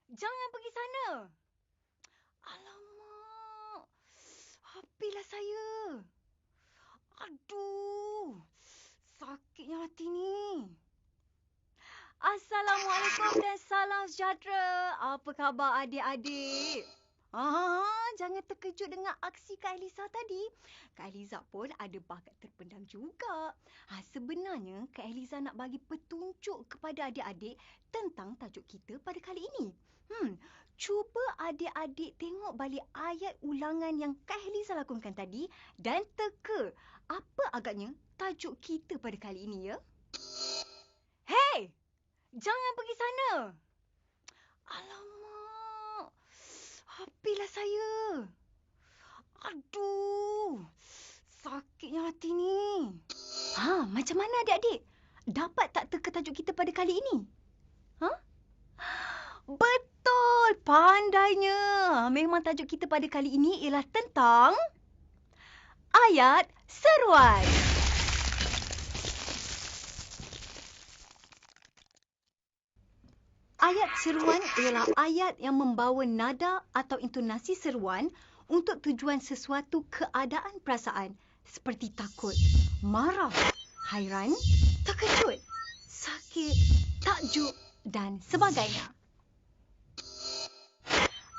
Jangan pergi sana. Alamak. Apalah saya. Aduh. Sakitnya hati ni. Assalamualaikum dan salam sejahtera. Apa khabar adik-adik? Jangan terkejut dengan aksi Kak Eliza tadi. Kak Eliza pun ada bakat terpendam juga. Sebenarnya Kak Eliza nak bagi petunjuk kepada adik-adik tentang tajuk kita pada kali ini. Cuba adik-adik tengok balik ayat ulangan yang Kak Eliza lakonkan tadi dan teka apa agaknya tajuk kita pada kali ini ya. Hey! Jangan pergi sana. Alamak. Apalah saya. Aduh. Sakitnya hati ni. Macam mana adik-adik? Dapat tak teka tajuk kita pada kali ini? Betul. Pandainya. Memang tajuk kita pada kali ini ialah tentang ayat seruan. Ayat seruan ialah ayat yang membawa nada atau intonasi seruan untuk tujuan sesuatu keadaan perasaan seperti takut, marah, hairan, terkejut, sakit, takjub dan sebagainya.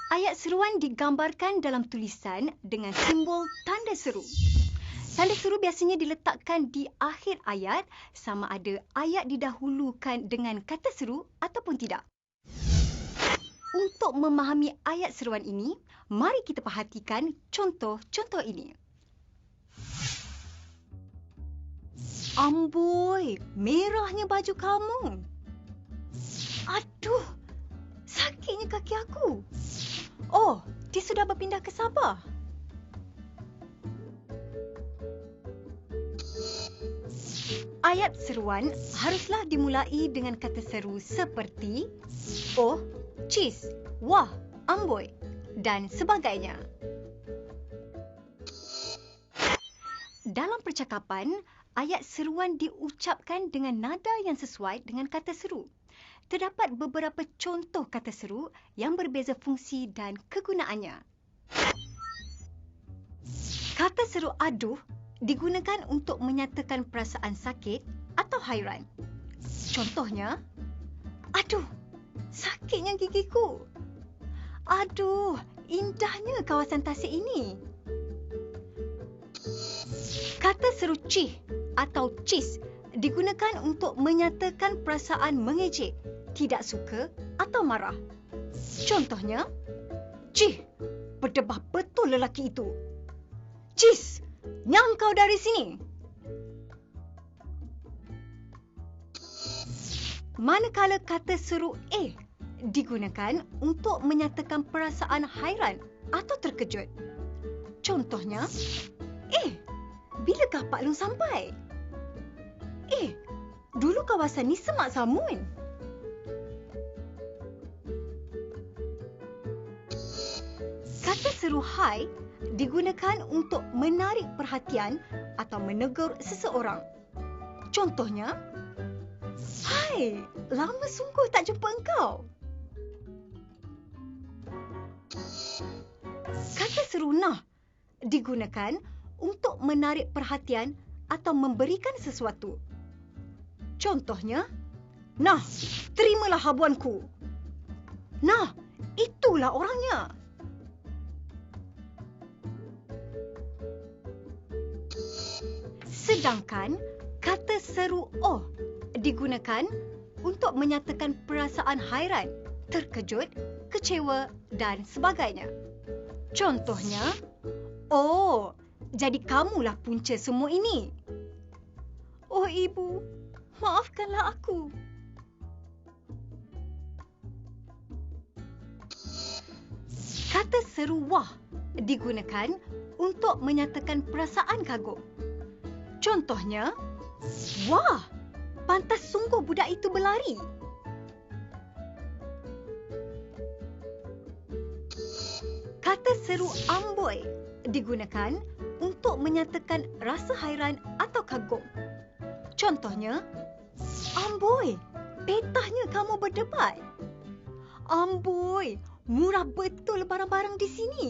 Ayat seruan digambarkan dalam tulisan dengan simbol tanda seru. Tanda seru biasanya diletakkan di akhir ayat sama ada ayat didahulukan dengan kata seru ataupun tidak. Untuk memahami ayat seruan ini, mari kita perhatikan contoh-contoh ini. Amboi, merahnya baju kamu. Aduh, sakitnya kaki aku. Oh, dia sudah berpindah ke Sabah. Ayat seruan haruslah dimulai dengan kata seru seperti oh, cis, wah, amboi dan sebagainya. Dalam percakapan, ayat seruan diucapkan dengan nada yang sesuai dengan kata seru. Terdapat beberapa contoh kata seru yang berbeza fungsi dan kegunaannya. Kata seru aduh digunakan untuk menyatakan perasaan sakit atau hairan. Contohnya, aduh, sakitnya gigiku. Aduh, indahnya kawasan tasik ini. Kata seru cih atau cis digunakan untuk menyatakan perasaan mengejek, tidak suka atau marah. Contohnya, cih, berdebah betul lelaki itu. Cis, nyang kau dari sini. Manakala kata seru digunakan untuk menyatakan perasaan hairan atau terkejut. Contohnya, bilakah Pak Long sampai? Dulu kawasan ni semak samun. Kata seru hai digunakan untuk menarik perhatian atau menegur seseorang. Contohnya, hai, lama sungguh tak jumpa engkau. Kata seru nah digunakan untuk menarik perhatian atau memberikan sesuatu. Contohnya, nah, terimalah habuanku. Nah, itulah orangnya. Sedangkan kata seru oh digunakan untuk menyatakan perasaan hairan, terkejut, kecewa dan sebagainya. Contohnya, oh, jadi kamulah punca semua ini. Oh ibu, maafkanlah aku. Kata seru wah digunakan untuk menyatakan perasaan kagum. Contohnya, wah, pantas sungguh budak itu berlari. Kata seru amboi digunakan untuk menyatakan rasa hairan atau kagum. Contohnya, amboi, petahnya kamu berdebat. Amboi, murah betul barang-barang di sini.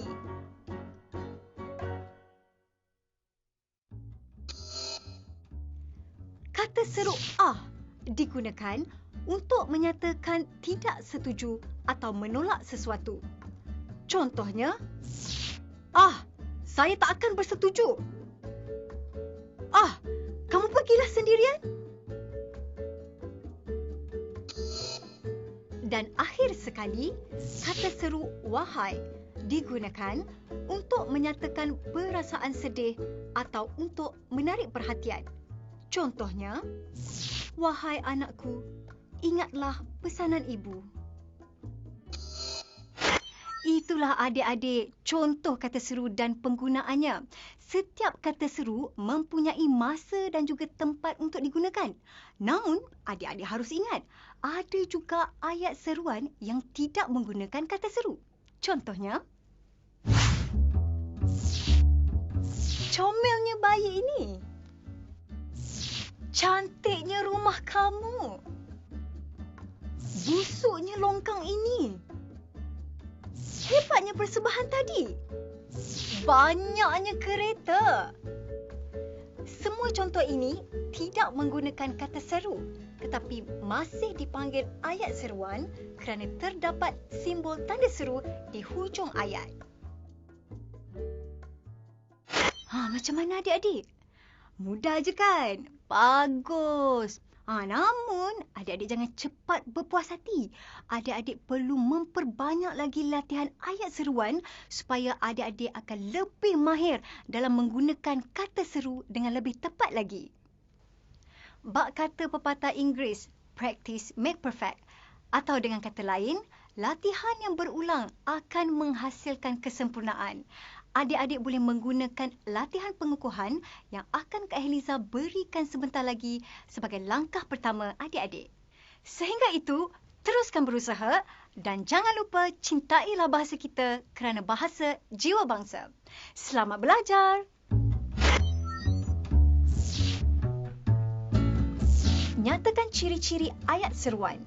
Kata seru ah digunakan untuk menyatakan tidak setuju atau menolak sesuatu. Contohnya, saya tak akan bersetuju. Kamu pergilah sendirian. Dan akhir sekali, kata seru wahai digunakan untuk menyatakan perasaan sedih atau untuk menarik perhatian. Contohnya, wahai anakku, ingatlah pesanan ibu. Itulah adik-adik contoh kata seru dan penggunaannya. Setiap kata seru mempunyai masa dan juga tempat untuk digunakan. Namun, adik-adik harus ingat, ada juga ayat seruan yang tidak menggunakan kata seru. Contohnya, comelnya bayi ini. Cantiknya rumah kamu. Busuknya longkang ini. Hebatnya persembahan tadi. Banyaknya kereta. Semua contoh ini tidak menggunakan kata seru, tetapi masih dipanggil ayat seruan kerana terdapat simbol tanda seru di hujung ayat. Macam mana adik-adik? Mudah je kan? Bagus. Namun, adik-adik jangan cepat berpuas hati. Adik-adik perlu memperbanyak lagi latihan ayat seruan supaya adik-adik akan lebih mahir dalam menggunakan kata seru dengan lebih tepat lagi. Bak kata pepatah Inggeris, practice make perfect. Atau dengan kata lain, latihan yang berulang akan menghasilkan kesempurnaan. Adik-adik boleh menggunakan latihan pengukuhan yang akan Kak Heliza berikan sebentar lagi sebagai langkah pertama adik-adik. Sehingga itu, teruskan berusaha dan jangan lupa cintailah bahasa kita kerana bahasa jiwa bangsa. Selamat belajar! Nyatakan ciri-ciri ayat seruan.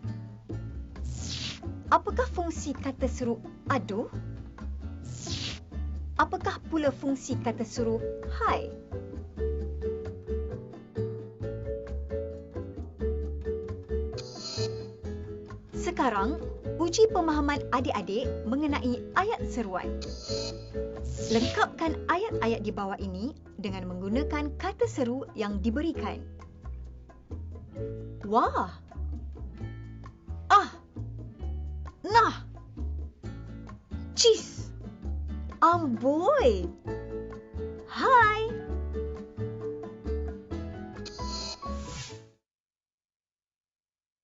Apakah fungsi kata seru aduh? Apakah pula fungsi kata seru hai? Sekarang, uji pemahaman adik-adik mengenai ayat seruan. Lengkapkan ayat-ayat di bawah ini dengan menggunakan kata seru yang diberikan. Wah! Nah! Cis! Amboi! Hai!